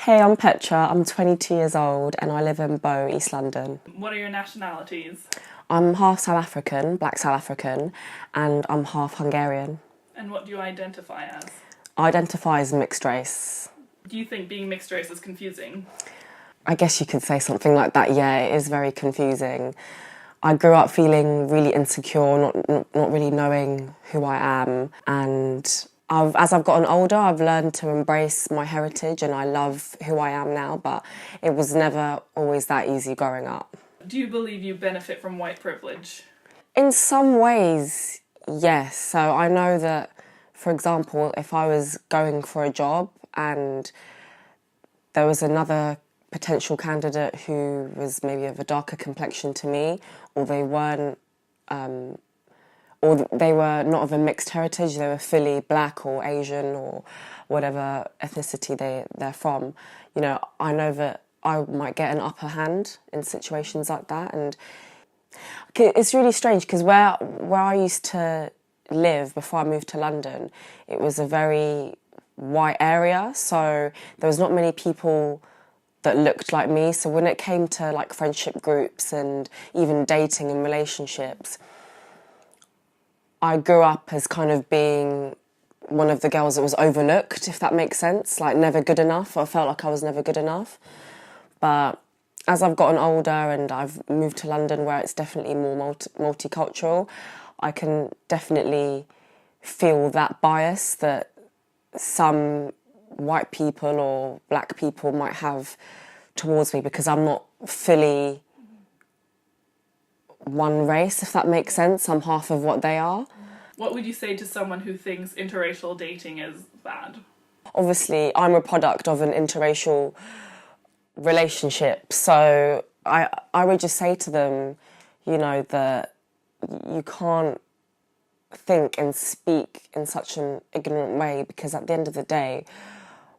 Hey, I'm Petra, I'm 22 years old and I live in Bow, East London. What are your nationalities? I'm half South African, black South African, and I'm half Hungarian. And what do you identify as? I identify as mixed race. Do you think being mixed race is confusing? I guess you could say something like that, yeah, it is very confusing. I grew up feeling really insecure, not really knowing who I am, and as I've gotten older, I've learned to embrace my heritage and I love who I am now, but it was never always that easy growing up. Do you believe you benefit from white privilege? In some ways, yes. So I know that, for example, if I was going for a job and there was another potential candidate who was maybe of a darker complexion to me, or they weren't, or they were not of a mixed heritage, they were fully black or Asian or whatever ethnicity they're from, I know that I might get an upper hand in situations like that. And it's really strange because where I used to live before I moved to London, it was a very white area, so there was not many people that looked like me. So when it came to like friendship groups and even dating and relationships, I grew up as kind of being one of the girls that was overlooked, if that makes sense, like never good enough. I felt like I was never good enough. But as I've gotten older and I've moved to London where it's definitely more multicultural, I can definitely feel that bias that some white people or black people might have towards me because I'm not fully one race, if that makes sense. I'm half of what they are. What would you say to someone who thinks interracial dating is bad? Obviously, I'm a product of an interracial relationship, so I would just say to them, that you can't think and speak in such an ignorant way, because at the end of the day,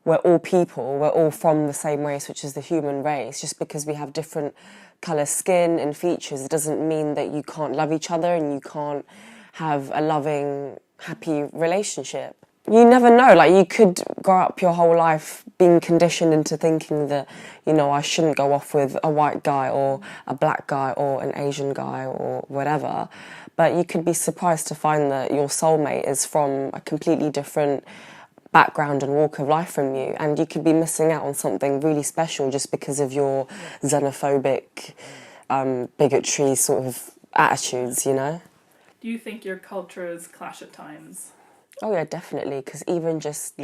we're all people, we're all from the same race, which is the human race. Just because we have different colour skin and features, it doesn't mean that you can't love each other and you can't have a loving, happy relationship. You never know, like you could grow up your whole life being conditioned into thinking that, I shouldn't go off with a white guy or a black guy or an Asian guy or whatever. But you could be surprised to find that your soulmate is from a completely different background and walk of life from you, and you could be missing out on something really special just because of your xenophobic, bigotry sort of attitudes, Do you think your cultures clash at times? Oh yeah, definitely, because even just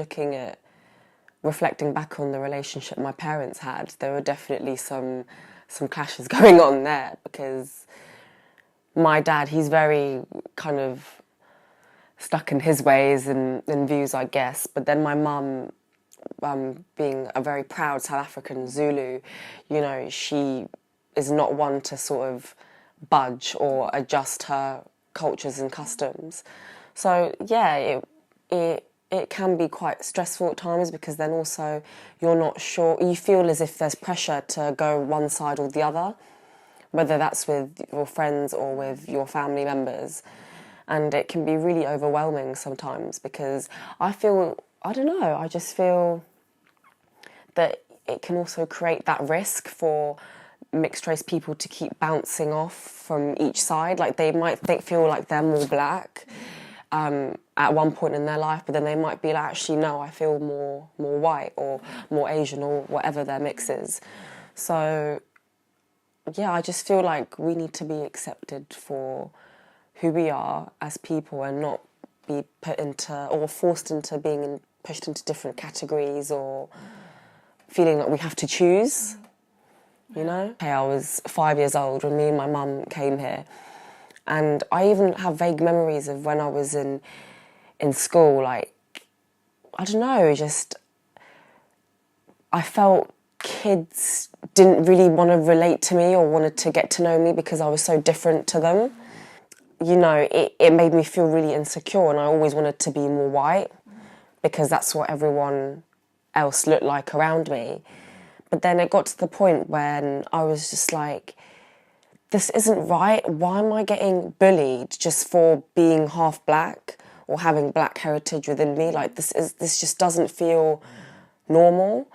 reflecting back on the relationship my parents had, there were definitely some clashes going on there, because my dad, he's very kind of stuck in his ways and views, I guess. But then my mum, being a very proud South African Zulu, she is not one to sort of budge or adjust her cultures and customs. So yeah, it can be quite stressful at times, because then also you're not sure, you feel as if there's pressure to go one side or the other, whether that's with your friends or with your family members. And it can be really overwhelming sometimes, because I just feel that it can also create that risk for mixed race people to keep bouncing off from each side. Like they might feel like they're more black at one point in their life, but then they might be like, actually no, I feel more white or more Asian or whatever their mix is. So yeah, I just feel like we need to be accepted for who we are as people and not be put into or forced into being pushed into different categories or feeling like we have to choose, Okay, I was 5 years old when me and my mum came here, and I even have vague memories of when I was in school, like, I don't know, just I felt kids didn't really want to relate to me or wanted to get to know me because I was so different to them. It made me feel really insecure, and I always wanted to be more white because that's what everyone else looked like around me. But then it got to the point when I was just like, this isn't right. Why am I getting bullied just for being half black or having black heritage within me? Like this just doesn't feel normal.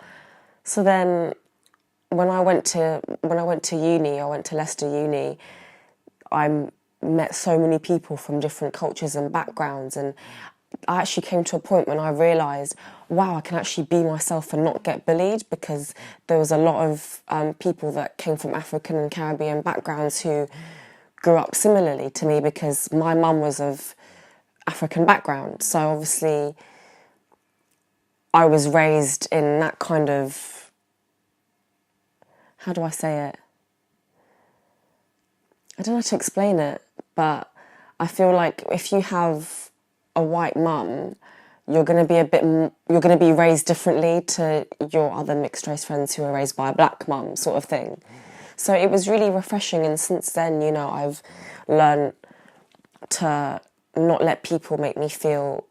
So then when I went to uni, I went to Leicester Uni, I met so many people from different cultures and backgrounds, and I actually came to a point when I realised, wow, I can actually be myself and not get bullied, because there was a lot of people that came from African and Caribbean backgrounds who grew up similarly to me, because my mum was of African background. So obviously I was raised in that kind of, how do I say it? I don't know how to explain it, but I feel like if you have a white mum, you're going to be you're going to be raised differently to your other mixed race friends who are raised by a black mum, sort of thing. So it was really refreshing, and since then, you know, I've learned to not let people make me feel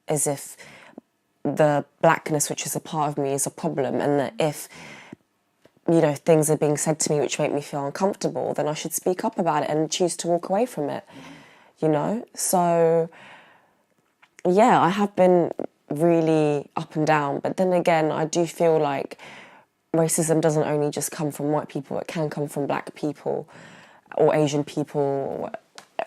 as if the blackness, which is a part of me, is a problem, and that if, you know, things are being said to me which make me feel uncomfortable, then I should speak up about it and choose to walk away from it, you know? So, yeah, I have been really up and down, but then again, I do feel like racism doesn't only just come from white people, it can come from black people or Asian people,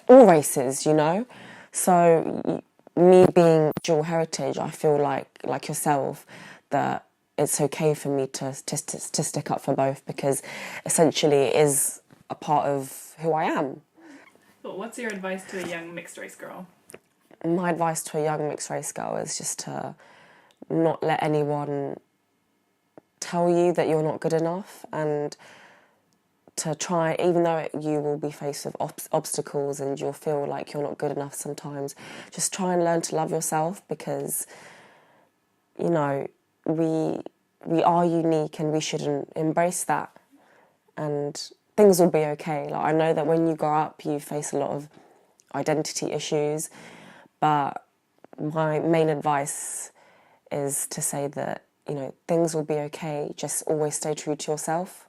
all races, you know? So me being dual heritage, I feel like yourself, that it's okay for me to stick up for both, because essentially it is a part of who I am. Well, what's your advice to a young mixed race girl? My advice to a young mixed race girl is just to not let anyone tell you that you're not good enough, and to try, even though you will be faced with obstacles and you'll feel like you're not good enough sometimes, just try and learn to love yourself, because, you know, we are unique and we should embrace that, and things will be okay. Like, I know that when you grow up you face a lot of identity issues, but my main advice is to say that, you know, things will be okay, just always stay true to yourself.